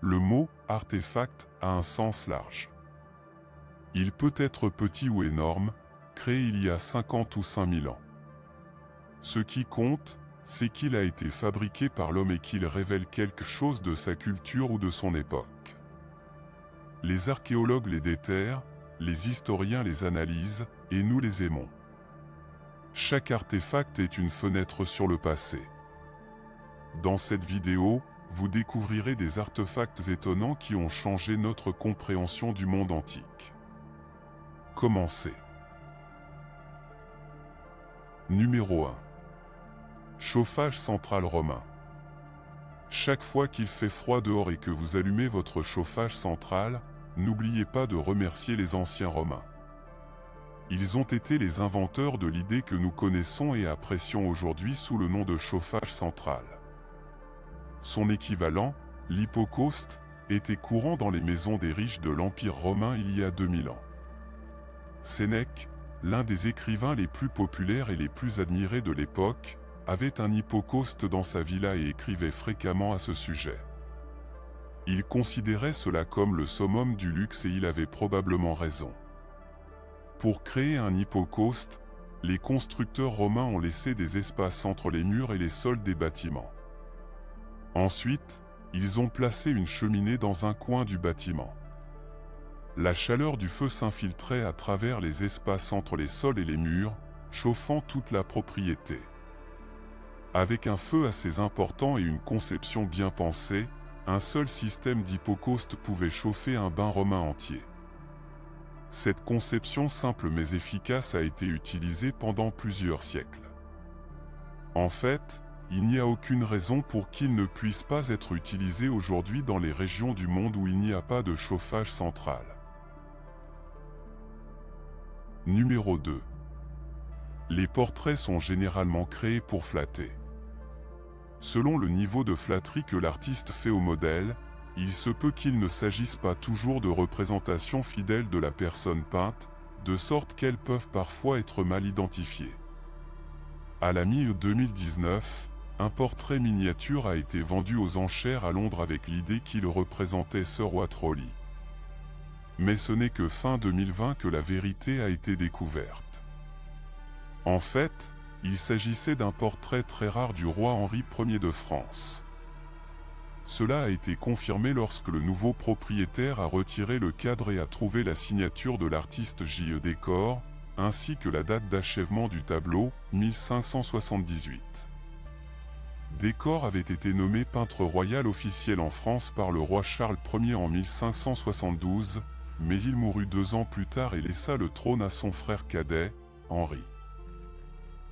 Le mot « artefact » a un sens large. Il peut être petit ou énorme, créé il y a 50 ou 5000 ans. Ce qui compte, c'est qu'il a été fabriqué par l'homme et qu'il révèle quelque chose de sa culture ou de son époque. Les archéologues les déterrent, les historiens les analysent, et nous les aimons. Chaque artefact est une fenêtre sur le passé. Dans cette vidéo, vous découvrirez des artefacts étonnants qui ont changé notre compréhension du monde antique. Commencez. Numéro 1. Chauffage central romain. Chaque fois qu'il fait froid dehors et que vous allumez votre chauffage central, n'oubliez pas de remercier les anciens Romains. Ils ont été les inventeurs de l'idée que nous connaissons et apprécions aujourd'hui sous le nom de chauffage central. Son équivalent, l'hypocauste, était courant dans les maisons des riches de l'Empire romain il y a 2000 ans. Sénèque, l'un des écrivains les plus populaires et les plus admirés de l'époque, avait un hypocauste dans sa villa et écrivait fréquemment à ce sujet. Il considérait cela comme le summum du luxe et il avait probablement raison. Pour créer un hypocauste, les constructeurs romains ont laissé des espaces entre les murs et les sols des bâtiments. Ensuite, ils ont placé une cheminée dans un coin du bâtiment. La chaleur du feu s'infiltrait à travers les espaces entre les sols et les murs, chauffant toute la propriété. Avec un feu assez important et une conception bien pensée, un seul système d'hypocauste pouvait chauffer un bain romain entier. Cette conception simple mais efficace a été utilisée pendant plusieurs siècles. En fait, il n'y a aucune raison pour qu'il ne puisse pas être utilisé aujourd'hui dans les régions du monde où il n'y a pas de chauffage central. Numéro 2. Les portraits sont généralement créés pour flatter. Selon le niveau de flatterie que l'artiste fait au modèle, il se peut qu'il ne s'agisse pas toujours de représentations fidèles de la personne peinte, de sorte qu'elles peuvent parfois être mal identifiées. À la mi-2019, un portrait miniature a été vendu aux enchères à Londres avec l'idée qu'il représentait Sir Walter Raleigh. Mais ce n'est que fin 2020 que la vérité a été découverte. En fait, il s'agissait d'un portrait très rare du roi Henri Ier de France. Cela a été confirmé lorsque le nouveau propriétaire a retiré le cadre et a trouvé la signature de l'artiste J.E. Décor, ainsi que la date d'achèvement du tableau, 1578. Décor avait été nommé peintre royal officiel en France par le roi Charles Ier en 1572, mais il mourut 2 ans plus tard et laissa le trône à son frère cadet, Henri.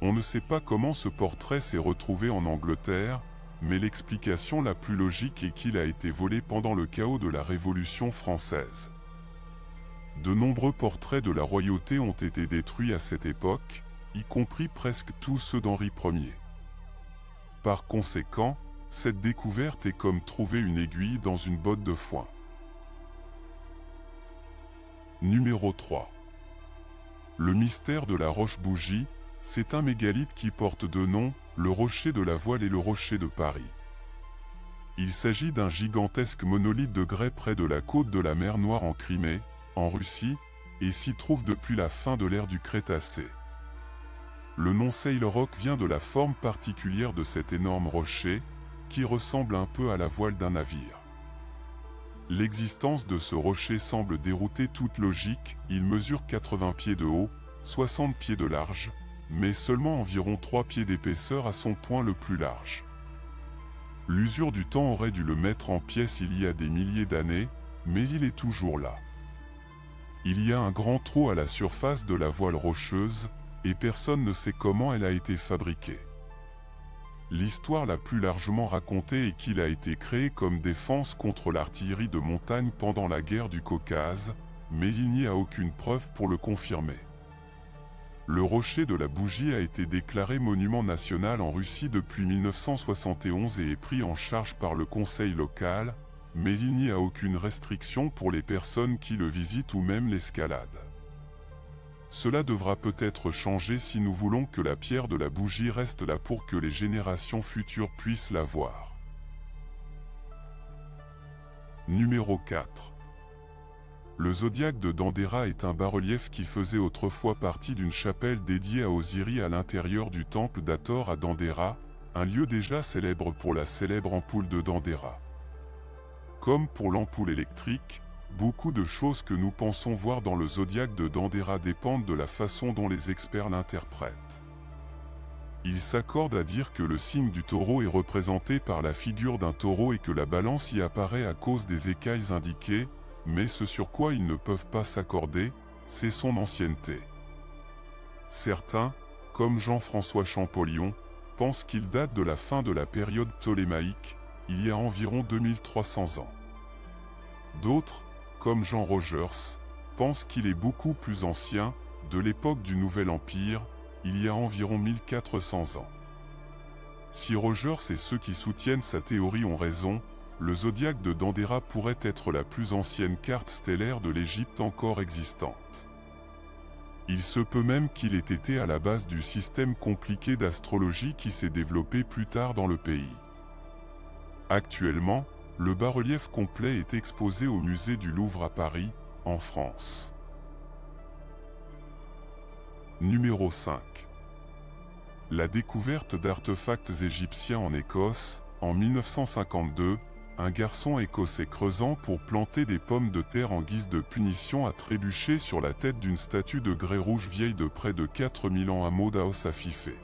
On ne sait pas comment ce portrait s'est retrouvé en Angleterre, mais l'explication la plus logique est qu'il a été volé pendant le chaos de la Révolution française. De nombreux portraits de la royauté ont été détruits à cette époque, y compris presque tous ceux d'Henri Ier. Par conséquent, cette découverte est comme trouver une aiguille dans une botte de foin. Numéro 3. Le mystère de la Roche-Bougie, c'est un mégalithe qui porte 2 noms, le rocher de la Voile et le rocher de Paris. Il s'agit d'un gigantesque monolithe de grès près de la côte de la mer Noire en Crimée, en Russie, et s'y trouve depuis la fin de l'ère du Crétacé. Le nom Sail Rock vient de la forme particulière de cet énorme rocher, qui ressemble un peu à la voile d'un navire. L'existence de ce rocher semble dérouter toute logique, il mesure 80 pieds de haut, 60 pieds de large, mais seulement environ 3 pieds d'épaisseur à son point le plus large. L'usure du temps aurait dû le mettre en pièces il y a des milliers d'années, mais il est toujours là. Il y a un grand trou à la surface de la voile rocheuse, et personne ne sait comment elle a été fabriquée. L'histoire la plus largement racontée est qu'il a été créé comme défense contre l'artillerie de montagne pendant la guerre du Caucase, mais il n'y a aucune preuve pour le confirmer. Le rocher de la Bougie a été déclaré monument national en Russie depuis 1971 et est pris en charge par le conseil local, mais il n'y a aucune restriction pour les personnes qui le visitent ou même l'escaladent. Cela devra peut-être changer si nous voulons que la pierre de la Bougie reste là pour que les générations futures puissent la voir. Numéro 4. Le zodiaque de Dendera est un bas-relief qui faisait autrefois partie d'une chapelle dédiée à Osiris à l'intérieur du temple d'Hathor à Dendera, un lieu déjà célèbre pour la célèbre ampoule de Dendera. Comme pour l'ampoule électrique, beaucoup de choses que nous pensons voir dans le zodiaque de Dendera dépendent de la façon dont les experts l'interprètent. Ils s'accordent à dire que le signe du taureau est représenté par la figure d'un taureau et que la balance y apparaît à cause des écailles indiquées, mais ce sur quoi ils ne peuvent pas s'accorder, c'est son ancienneté. Certains, comme Jean-François Champollion, pensent qu'il date de la fin de la période ptolémaïque, il y a environ 2300 ans. D'autres, comme Jean Rogers, pensent qu'il est beaucoup plus ancien, de l'époque du Nouvel Empire, il y a environ 1400 ans. Si Rogers et ceux qui soutiennent sa théorie ont raison, le zodiaque de Dendera pourrait être la plus ancienne carte stellaire de l'Égypte encore existante. Il se peut même qu'il ait été à la base du système compliqué d'astrologie qui s'est développé plus tard dans le pays. Actuellement, le bas-relief complet est exposé au musée du Louvre à Paris, en France. Numéro 5. La découverte d'artefacts égyptiens en Écosse, en 1952, un garçon écossais creusant pour planter des pommes de terre en guise de punition a trébuché sur la tête d'une statue de grès rouge vieille de près de 4000 ans à Modaos à Fifé.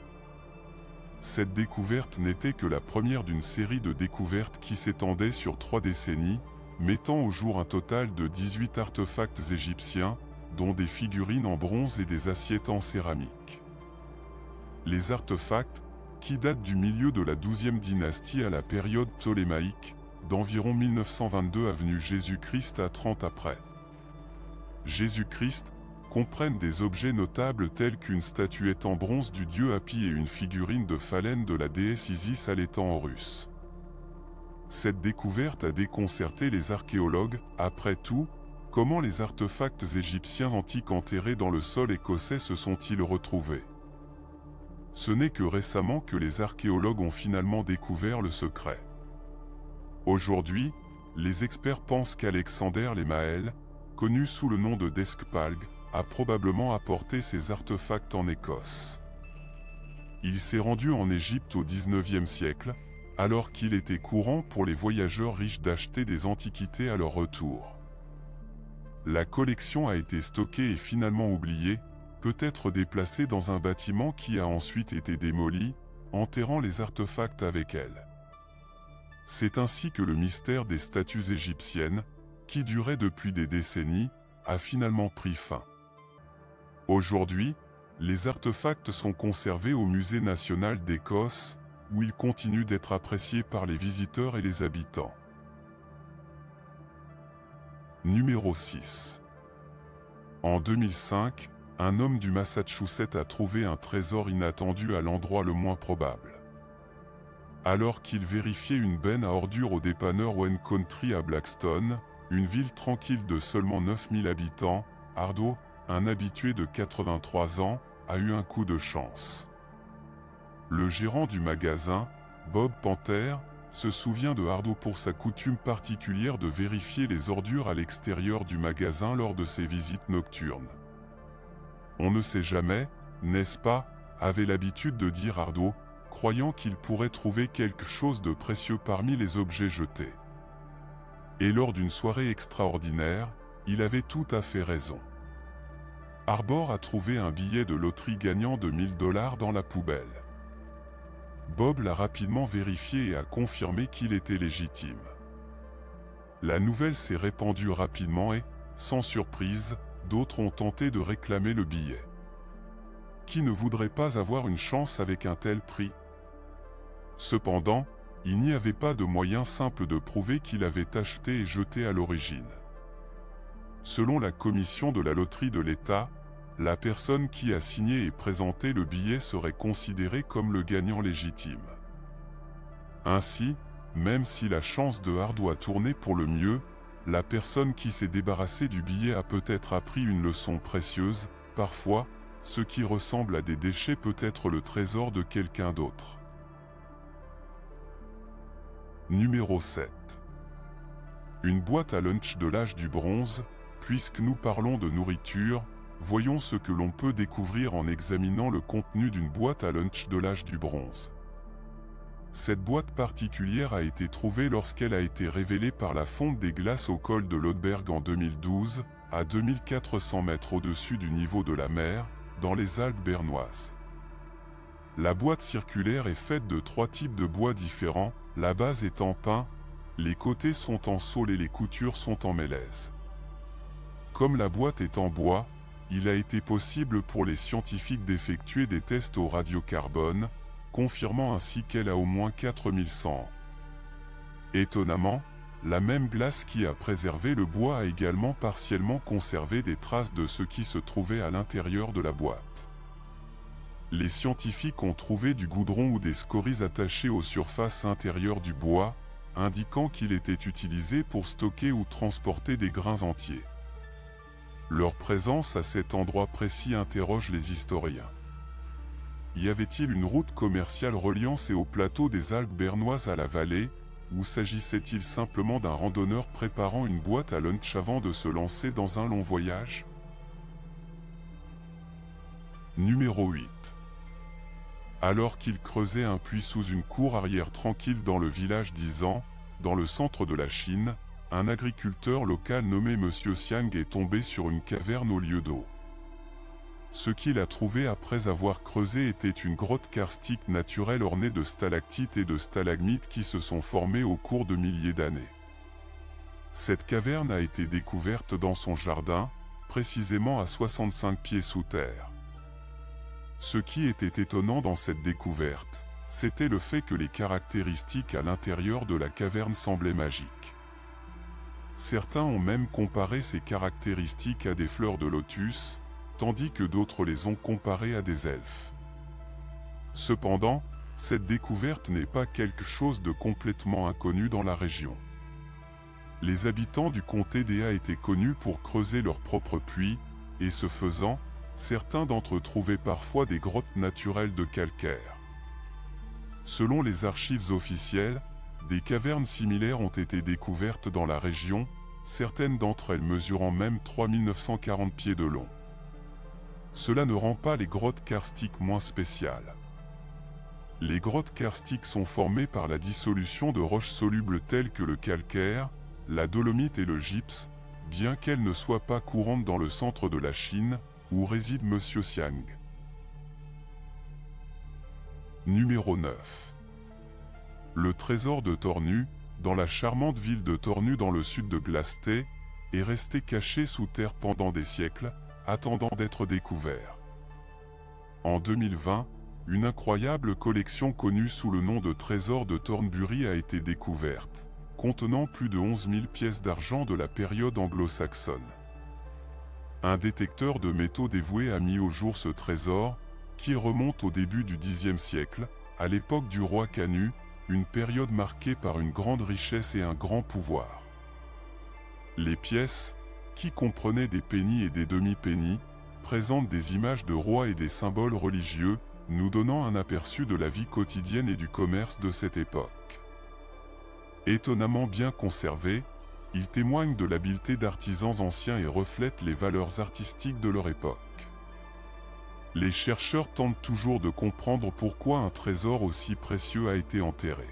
Cette découverte n'était que la première d'une série de découvertes qui s'étendait sur 3 décennies, mettant au jour un total de 18 artefacts égyptiens, dont des figurines en bronze et des assiettes en céramique. Les artefacts, qui datent du milieu de la XIIe dynastie à la période ptolémaïque, d'environ 1922 avenue Jésus-Christ à 30 après Jésus-Christ, comprennent des objets notables tels qu'une statuette en bronze du dieu Hapi et une figurine de phalène de la déesse Isis allaitant Horus. Cette découverte a déconcerté les archéologues. Après tout, comment les artefacts égyptiens antiques enterrés dans le sol écossais se sont-ils retrouvés? Ce n'est que récemment que les archéologues ont finalement découvert le secret. Aujourd'hui, les experts pensent qu'Alexander Lemael, connu sous le nom de Deskpalg, a probablement apporté ces artefacts en Écosse. Il s'est rendu en Égypte au XIXe siècle, alors qu'il était courant pour les voyageurs riches d'acheter des antiquités à leur retour. La collection a été stockée et finalement oubliée, peut-être déplacée dans un bâtiment qui a ensuite été démoli, enterrant les artefacts avec elle. C'est ainsi que le mystère des statues égyptiennes, qui durait depuis des décennies, a finalement pris fin. Aujourd'hui, les artefacts sont conservés au Musée national d'Écosse, où ils continuent d'être appréciés par les visiteurs et les habitants. Numéro 6. En 2005, un homme du Massachusetts a trouvé un trésor inattendu à l'endroit le moins probable. Alors qu'il vérifiait une benne à ordures au dépanneur Wayne Country à Blackstone, une ville tranquille de seulement 9000 habitants, Ardo, un habitué de 83 ans, a eu un coup de chance. Le gérant du magasin, Bob Panther, se souvient de Ardo pour sa coutume particulière de vérifier les ordures à l'extérieur du magasin lors de ses visites nocturnes. On ne sait jamais, n'est-ce pas, avait l'habitude de dire Ardo, croyant qu'il pourrait trouver quelque chose de précieux parmi les objets jetés. Et lors d'une soirée extraordinaire, il avait tout à fait raison. Arbor a trouvé un billet de loterie gagnant de $1000 dans la poubelle. Bob l'a rapidement vérifié et a confirmé qu'il était légitime. La nouvelle s'est répandue rapidement et, sans surprise, d'autres ont tenté de réclamer le billet. Qui ne voudrait pas avoir une chance avec un tel prix? Cependant, il n'y avait pas de moyen simple de prouver qu'il avait acheté et jeté à l'origine. Selon la commission de la loterie de l'État, la personne qui a signé et présenté le billet serait considérée comme le gagnant légitime. Ainsi, même si la chance de Ardo a tourné pour le mieux, la personne qui s'est débarrassée du billet a peut-être appris une leçon précieuse. Parfois, ce qui ressemble à des déchets peut être le trésor de quelqu'un d'autre. Numéro 7. Une boîte à lunch de l'âge du bronze, puisque nous parlons de nourriture, voyons ce que l'on peut découvrir en examinant le contenu d'une boîte à lunch de l'âge du bronze. Cette boîte particulière a été trouvée lorsqu'elle a été révélée par la fonte des glaces au col de l'Oderberg en 2012, à 2400 mètres au-dessus du niveau de la mer, dans les Alpes bernoises. La boîte circulaire est faite de 3 types de bois différents, la base est en pin, les côtés sont en saule et les coutures sont en mélèze. Comme la boîte est en bois, il a été possible pour les scientifiques d'effectuer des tests au radiocarbone, confirmant ainsi qu'elle a au moins 4100 ans. Étonnamment, la même glace qui a préservé le bois a également partiellement conservé des traces de ce qui se trouvait à l'intérieur de la boîte. Les scientifiques ont trouvé du goudron ou des scories attachées aux surfaces intérieures du bois, indiquant qu'il était utilisé pour stocker ou transporter des grains entiers. Leur présence à cet endroit précis interroge les historiens. Y avait-il une route commerciale reliant ces hauts plateaux des Alpes bernoises à la vallée, ou s'agissait-il simplement d'un randonneur préparant une boîte à lunch avant de se lancer dans un long voyage? Numéro 8. Alors qu'il creusait un puits sous une cour arrière tranquille dans le village d'Izan, dans le centre de la Chine, un agriculteur local nommé Monsieur Xiang est tombé sur une caverne au lieu d'eau. Ce qu'il a trouvé après avoir creusé était une grotte karstique naturelle ornée de stalactites et de stalagmites qui se sont formées au cours de milliers d'années. Cette caverne a été découverte dans son jardin, précisément à 65 pieds sous terre. Ce qui était étonnant dans cette découverte, c'était le fait que les caractéristiques à l'intérieur de la caverne semblaient magiques. Certains ont même comparé ces caractéristiques à des fleurs de lotus, tandis que d'autres les ont comparées à des elfes. Cependant, cette découverte n'est pas quelque chose de complètement inconnu dans la région. Les habitants du comté d'Ea étaient connus pour creuser leurs propres puits, et ce faisant, certains d'entre eux trouvaient parfois des grottes naturelles de calcaire. Selon les archives officielles, des cavernes similaires ont été découvertes dans la région, certaines d'entre elles mesurant même 3940 pieds de long. Cela ne rend pas les grottes karstiques moins spéciales. Les grottes karstiques sont formées par la dissolution de roches solubles telles que le calcaire, la dolomite et le gypse, bien qu'elles ne soient pas courantes dans le centre de la Chine, où réside Monsieur Xiang. Numéro 9. Le trésor de Tornu, dans la charmante ville de Tornu dans le sud de Glasté, est resté caché sous terre pendant des siècles, attendant d'être découvert. En 2020, une incroyable collection connue sous le nom de Trésor de Thornbury a été découverte, contenant plus de 11 000 pièces d'argent de la période anglo-saxonne. Un détecteur de métaux dévoué a mis au jour ce trésor, qui remonte au début du Xe siècle, à l'époque du roi Canut, une période marquée par une grande richesse et un grand pouvoir. Les pièces, qui comprenaient des pennies et des demi-pennies, présentent des images de rois et des symboles religieux, nous donnant un aperçu de la vie quotidienne et du commerce de cette époque. Étonnamment bien conservés, ils témoignent de l'habileté d'artisans anciens et reflètent les valeurs artistiques de leur époque. Les chercheurs tentent toujours de comprendre pourquoi un trésor aussi précieux a été enterré.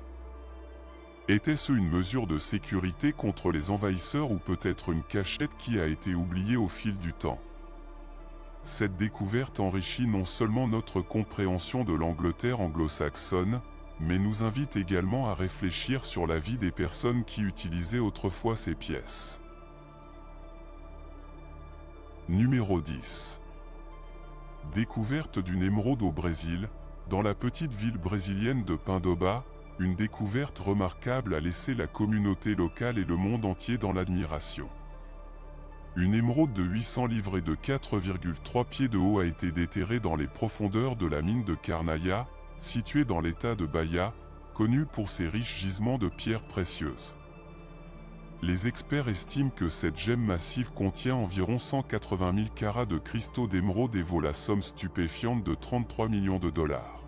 Était-ce une mesure de sécurité contre les envahisseurs ou peut-être une cachette qui a été oubliée au fil du temps? Cette découverte enrichit non seulement notre compréhension de l'Angleterre anglo-saxonne, mais nous invite également à réfléchir sur la vie des personnes qui utilisaient autrefois ces pièces. Numéro 10. Découverte d'une émeraude au Brésil, dans la petite ville brésilienne de Pindoba, une découverte remarquable a laissé la communauté locale et le monde entier dans l'admiration. Une émeraude de 800 livres et de 4,3 pieds de haut a été déterrée dans les profondeurs de la mine de Carnaia, située dans l'état de Bahia, connue pour ses riches gisements de pierres précieuses. Les experts estiment que cette gemme massive contient environ 180 000 carats de cristaux d'émeraude et vaut la somme stupéfiante de 33 millions de dollars.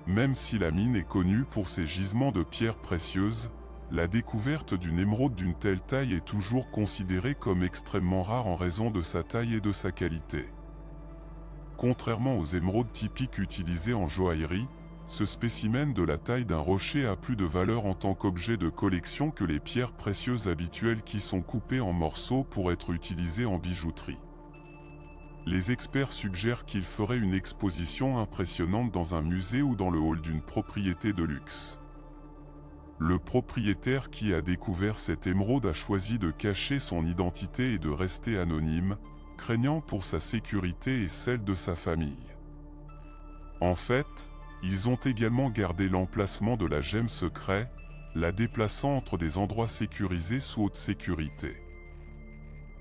Même si la mine est connue pour ses gisements de pierres précieuses, la découverte d'une émeraude d'une telle taille est toujours considérée comme extrêmement rare en raison de sa taille et de sa qualité. Contrairement aux émeraudes typiques utilisées en joaillerie, ce spécimen de la taille d'un rocher a plus de valeur en tant qu'objet de collection que les pierres précieuses habituelles qui sont coupées en morceaux pour être utilisées en bijouterie. Les experts suggèrent qu'il ferait une exposition impressionnante dans un musée ou dans le hall d'une propriété de luxe. Le propriétaire qui a découvert cette émeraude a choisi de cacher son identité et de rester anonyme, craignant pour sa sécurité et celle de sa famille. En fait, ils ont également gardé l'emplacement de la gemme secret, la déplaçant entre des endroits sécurisés sous haute sécurité.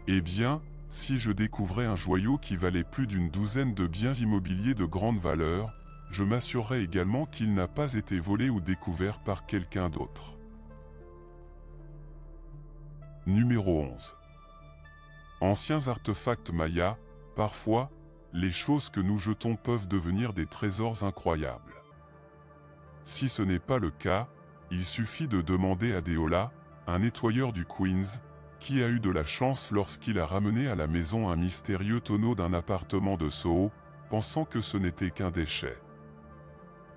Eh bien, si je découvrais un joyau qui valait plus d'une douzaine de biens immobiliers de grande valeur, je m'assurerais également qu'il n'a pas été volé ou découvert par quelqu'un d'autre. Numéro 11. Anciens artefacts mayas, parfois, les choses que nous jetons peuvent devenir des trésors incroyables. Si ce n'est pas le cas, il suffit de demander à Deola, un nettoyeur du Queens, qui a eu de la chance lorsqu'il a ramené à la maison un mystérieux tonneau d'un appartement de Soho, pensant que ce n'était qu'un déchet.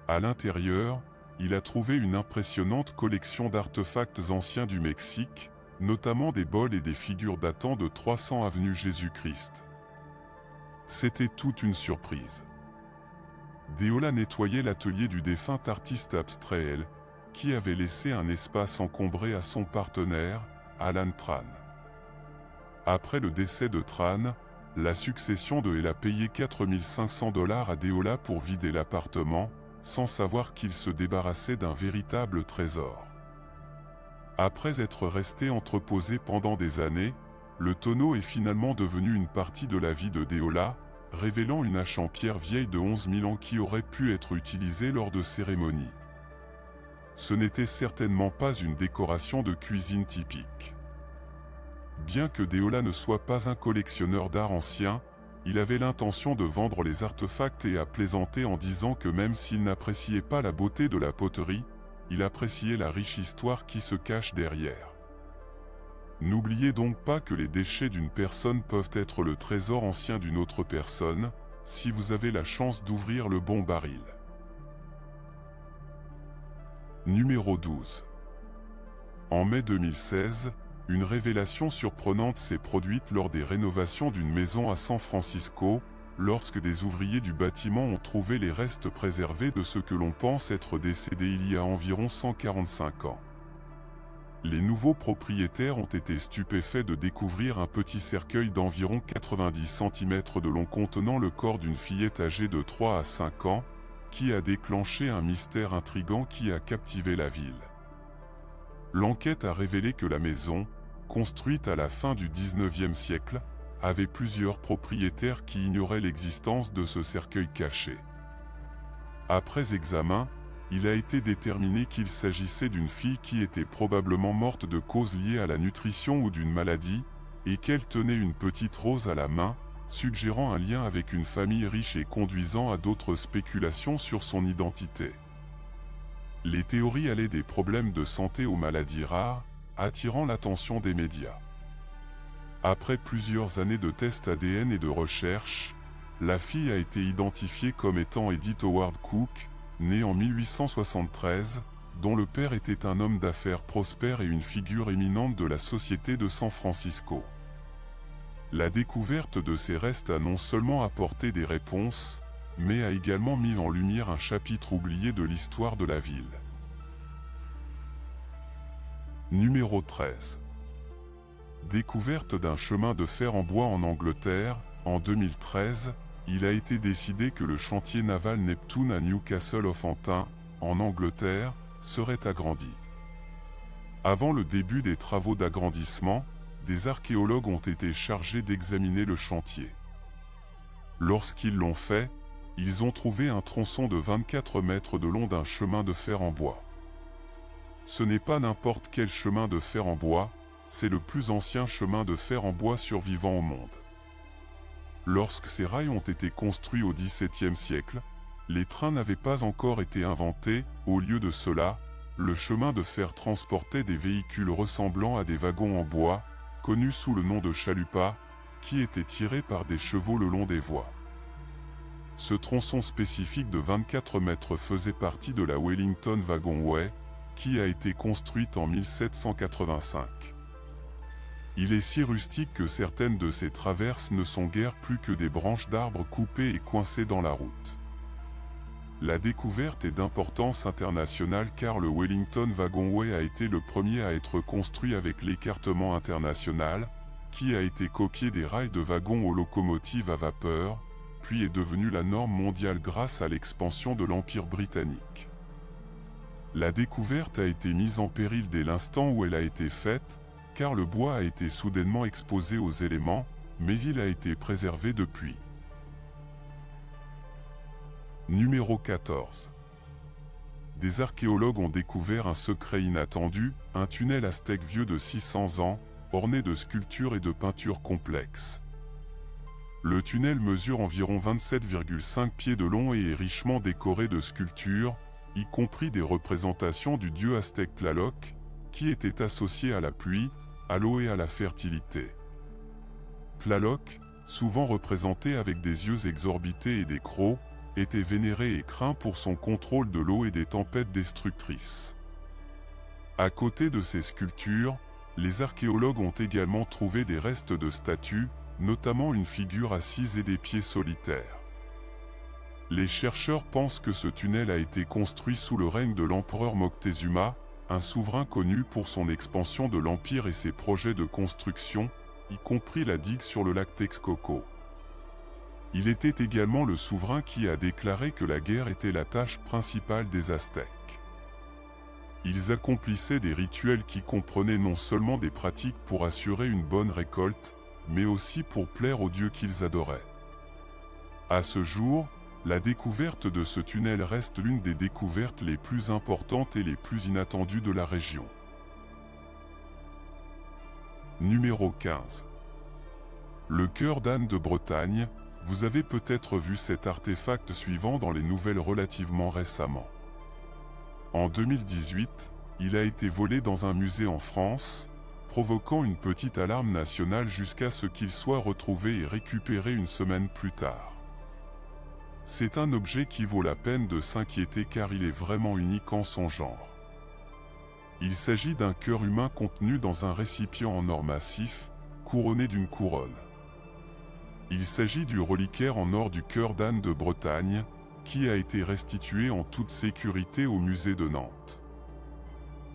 À l'intérieur, il a trouvé une impressionnante collection d'artefacts anciens du Mexique, notamment des bols et des figures datant de 300 avenue Jésus-Christ. C'était toute une surprise. Deola nettoyait l'atelier du défunt artiste abstrait, qui avait laissé un espace encombré à son partenaire, Alan Tran. Après le décès de Tran, la succession de Elle a payé $4500 à Deola pour vider l'appartement, sans savoir qu'il se débarrassait d'un véritable trésor. Après être resté entreposé pendant des années, le tonneau est finalement devenu une partie de la vie de Deola, révélant une hache en pierre vieille de 11 000 ans qui aurait pu être utilisée lors de cérémonies. Ce n'était certainement pas une décoration de cuisine typique. Bien que Deola ne soit pas un collectionneur d'art ancien, il avait l'intention de vendre les artefacts et a plaisanté en disant que même s'il n'appréciait pas la beauté de la poterie, il appréciait la riche histoire qui se cache derrière. N'oubliez donc pas que les déchets d'une personne peuvent être le trésor ancien d'une autre personne, si vous avez la chance d'ouvrir le bon baril. Numéro 12. En mai 2016, une révélation surprenante s'est produite lors des rénovations d'une maison à San Francisco, lorsque des ouvriers du bâtiment ont trouvé les restes préservés de ce que l'on pense être décédé il y a environ 145 ans. Les nouveaux propriétaires ont été stupéfaits de découvrir un petit cercueil d'environ 90 cm de long contenant le corps d'une fillette âgée de 3 à 5 ans, qui a déclenché un mystère intrigant qui a captivé la ville. L'enquête a révélé que la maison, construite à la fin du XIXe siècle, avait plusieurs propriétaires qui ignoraient l'existence de ce cercueil caché. Après examen, il a été déterminé qu'il s'agissait d'une fille qui était probablement morte de causes liées à la nutrition ou d'une maladie, et qu'elle tenait une petite rose à la main, suggérant un lien avec une famille riche et conduisant à d'autres spéculations sur son identité. Les théories allaient des problèmes de santé aux maladies rares, attirant l'attention des médias. Après plusieurs années de tests ADN et de recherches, la fille a été identifiée comme étant Edith Howard Cook, née en 1873, dont le père était un homme d'affaires prospère et une figure éminente de la société de San Francisco. La découverte de ces restes a non seulement apporté des réponses, mais a également mis en lumière un chapitre oublié de l'histoire de la ville. Numéro 13. Découverte d'un chemin de fer en bois en Angleterre, en 2013, il a été décidé que le chantier naval Neptune à Newcastle-upon-Tyne, en Angleterre, serait agrandi. Avant le début des travaux d'agrandissement, des archéologues ont été chargés d'examiner le chantier. Lorsqu'ils l'ont fait, ils ont trouvé un tronçon de 24 mètres de long d'un chemin de fer en bois. Ce n'est pas n'importe quel chemin de fer en bois, c'est le plus ancien chemin de fer en bois survivant au monde. Lorsque ces rails ont été construits au XVIIe siècle, les trains n'avaient pas encore été inventés. Au lieu de cela, le chemin de fer transportait des véhicules ressemblant à des wagons en bois, connus sous le nom de chalupas, qui étaient tirés par des chevaux le long des voies. Ce tronçon spécifique de 24 mètres faisait partie de la Wellington Wagonway, qui a été construite en 1785. Il est si rustique que certaines de ses traverses ne sont guère plus que des branches d'arbres coupées et coincées dans la route. La découverte est d'importance internationale car le Wellington Wagonway a été le premier à être construit avec l'écartement international, qui a été copié des rails de wagons aux locomotives à vapeur, puis est devenu la norme mondiale grâce à l'expansion de l'Empire britannique. La découverte a été mise en péril dès l'instant où elle a été faite, car le bois a été soudainement exposé aux éléments, mais il a été préservé depuis. Numéro 14. Des archéologues ont découvert un secret inattendu, un tunnel aztèque vieux de 600 ans, orné de sculptures et de peintures complexes. Le tunnel mesure environ 27,5 pieds de long et est richement décoré de sculptures, y compris des représentations du dieu aztèque Tlaloc, qui était associé à la pluie, à l'eau et à la fertilité. Tlaloc, souvent représenté avec des yeux exorbités et des crocs, était vénéré et craint pour son contrôle de l'eau et des tempêtes destructrices. À côté de ces sculptures, les archéologues ont également trouvé des restes de statues, notamment une figure assise et des pieds solitaires. Les chercheurs pensent que ce tunnel a été construit sous le règne de l'empereur Moctezuma, un souverain connu pour son expansion de l'empire et ses projets de construction, y compris la digue sur le lac Texcoco. Il était également le souverain qui a déclaré que la guerre était la tâche principale des Aztèques. Ils accomplissaient des rituels qui comprenaient non seulement des pratiques pour assurer une bonne récolte, mais aussi pour plaire aux dieux qu'ils adoraient. À ce jour, la découverte de ce tunnel reste l'une des découvertes les plus importantes et les plus inattendues de la région. Numéro 15. Le cœur d'âne de Bretagne. Vous avez peut-être vu cet artefact suivant dans les nouvelles relativement récemment. En 2018, il a été volé dans un musée en France, provoquant une petite alarme nationale jusqu'à ce qu'il soit retrouvé et récupéré une semaine plus tard. C'est un objet qui vaut la peine de s'inquiéter car il est vraiment unique en son genre. Il s'agit d'un cœur humain contenu dans un récipient en or massif, couronné d'une couronne. Il s'agit du reliquaire en or du cœur d'âne de Bretagne, qui a été restitué en toute sécurité au musée de Nantes.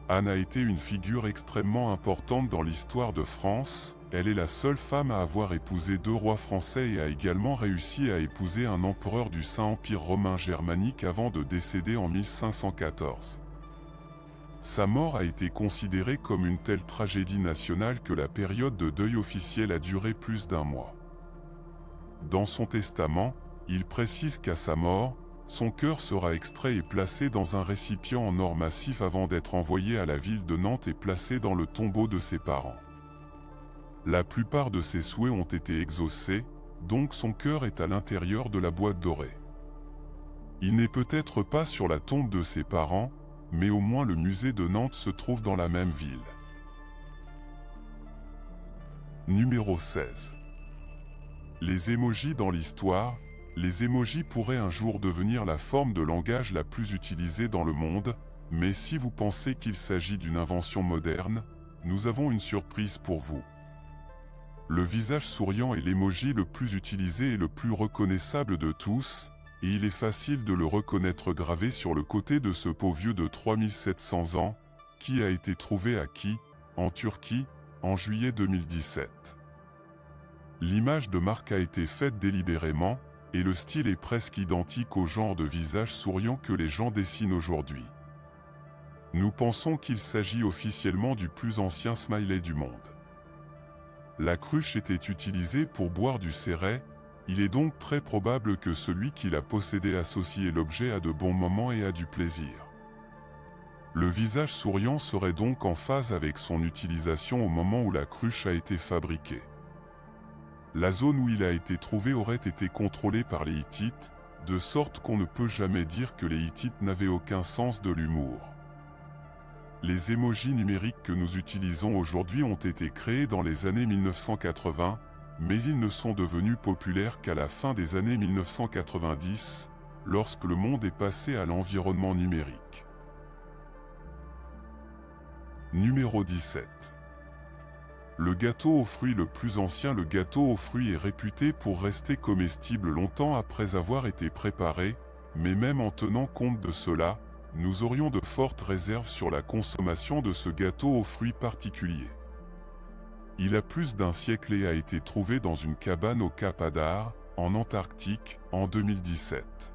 Anne a été une figure extrêmement importante dans l'histoire de France, elle est la seule femme à avoir épousé 2 rois français et a également réussi à épouser un empereur du Saint-Empire romain germanique avant de décéder en 1514. Sa mort a été considérée comme une telle tragédie nationale que la période de deuil officiel a duré plus d'1 mois. Dans son testament, il précise qu'à sa mort, son cœur sera extrait et placé dans un récipient en or massif avant d'être envoyé à la ville de Nantes et placé dans le tombeau de ses parents. La plupart de ses souhaits ont été exaucés, donc son cœur est à l'intérieur de la boîte dorée. Il n'est peut-être pas sur la tombe de ses parents, mais au moins le musée de Nantes se trouve dans la même ville. Numéro 16. Les émojis dans l'histoire. Les émojis pourraient un jour devenir la forme de langage la plus utilisée dans le monde, mais si vous pensez qu'il s'agit d'une invention moderne, nous avons une surprise pour vous. Le visage souriant est l'émoji le plus utilisé et le plus reconnaissable de tous, et il est facile de le reconnaître gravé sur le côté de ce pot vieux de 3700 ans, qui a été trouvé à Ki, en Turquie, en juillet 2017. L'image de marque a été faite délibérément, et le style est presque identique au genre de visage souriant que les gens dessinent aujourd'hui. Nous pensons qu'il s'agit officiellement du plus ancien smiley du monde. La cruche était utilisée pour boire du céret, il est donc très probable que celui qui l'a possédé associait l'objet à de bons moments et à du plaisir. Le visage souriant serait donc en phase avec son utilisation au moment où la cruche a été fabriquée. La zone où il a été trouvé aurait été contrôlée par les Hittites, de sorte qu'on ne peut jamais dire que les Hittites n'avaient aucun sens de l'humour. Les émojis numériques que nous utilisons aujourd'hui ont été créés dans les années 1980, mais ils ne sont devenus populaires qu'à la fin des années 1990, lorsque le monde est passé à l'environnement numérique. Numéro 17. Le gâteau aux fruits le plus ancien. Le gâteau aux fruits est réputé pour rester comestible longtemps après avoir été préparé, mais même en tenant compte de cela, nous aurions de fortes réserves sur la consommation de ce gâteau aux fruits particulier. Il a plus d'un siècle et a été trouvé dans une cabane au Cap Adar, en Antarctique, en 2017.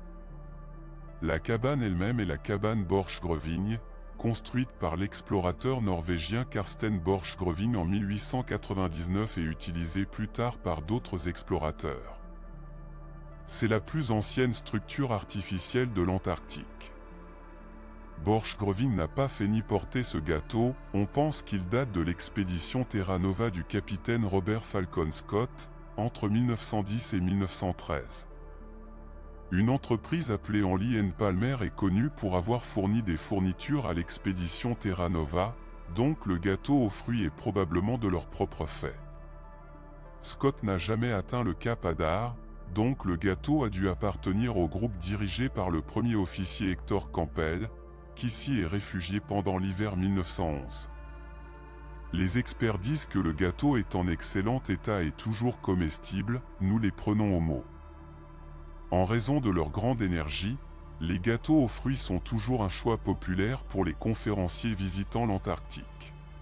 La cabane elle-même est la cabane Borchgrevink, construite par l'explorateur norvégien Karsten Borchgrevink en 1899 et utilisée plus tard par d'autres explorateurs. C'est la plus ancienne structure artificielle de l'Antarctique. Borchgrevink n'a pas fait ni porter ce gâteau, on pense qu'il date de l'expédition Terra Nova du capitaine Robert Falcon Scott, entre 1910 et 1913. Une entreprise appelée Henley & Palmer est connue pour avoir fourni des fournitures à l'expédition Terra Nova, donc le gâteau aux fruits est probablement de leur propre fait. Scott n'a jamais atteint le Cap Adar, donc le gâteau a dû appartenir au groupe dirigé par le premier officier Hector Campbell, qui s'y est réfugié pendant l'hiver 1911. Les experts disent que le gâteau est en excellent état et toujours comestible, nous les prenons au mot. En raison de leur grande énergie, les gâteaux aux fruits sont toujours un choix populaire pour les conférenciers visitant l'Antarctique.